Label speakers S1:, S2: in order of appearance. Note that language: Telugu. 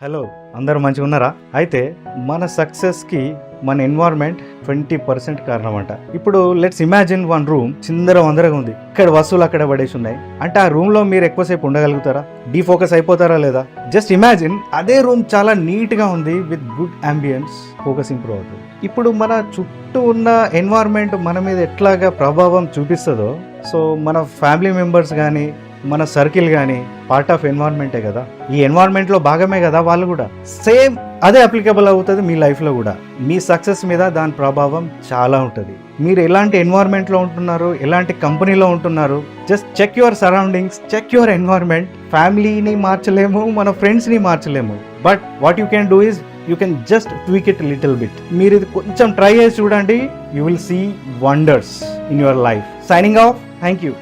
S1: హలో, అందరూ మంచిగా ఉన్నారా? అయితే మన సక్సెస్కి మన ఎన్వైర్న్మెంట్ 20% కారణం అంట. ఇప్పుడు లెట్స్ ఇమాజిన్ వన్ రూమ్ చిందరవందరగా ఉంది, ఇక్కడ వస్తువులు అక్కడ పడేసి ఉన్నాయి అంటే ఆ రూమ్ లో మీరు ఎక్కువసేపు ఉండగలుగుతారా? డీఫోకస్ అయిపోతారా లేదా? జస్ట్ ఇమాజిన్ అదే రూమ్ చాలా నీట్ గా ఉంది with good ambience, focus improve అవుతుంది. ఇప్పుడు మన చుట్టూ ఉన్న ఎన్వైర్న్మెంట్ మన మీద ఎట్లాగా ప్రభావం చూపిస్తుందో, సో మన ఫ్యామిలీ మెంబర్స్ కానీ మన సర్కిల్ కానీ పార్ట్ ఆఫ్ ఎన్వైర్న్మెంటే కదా, ఈ ఎన్వైర్న్మెంట్లో భాగమే కదా వాళ్ళు కూడా. సేమ్ అదే అప్లికబుల్ అవుతుంది మీ లైఫ్లో కూడా. మీ సక్సెస్ మీద దాని ప్రభావం చాలా ఉంటుంది. మీరు ఎలాంటి ఎన్వైర్న్మెంట్లో ఉంటున్నారు, ఎలాంటి కంపెనీలో ఉంటున్నారు, just check your surroundings, check your environment. ఫ్యామిలీని మార్చలేము, మన ఫ్రెండ్స్ని మార్చలేము, but what you can do is you can just tweak it little bit. మీరు ఇది కొంచెం ట్రై చేసి చూడండి, you will see wonders in your life. Signing off, thank you.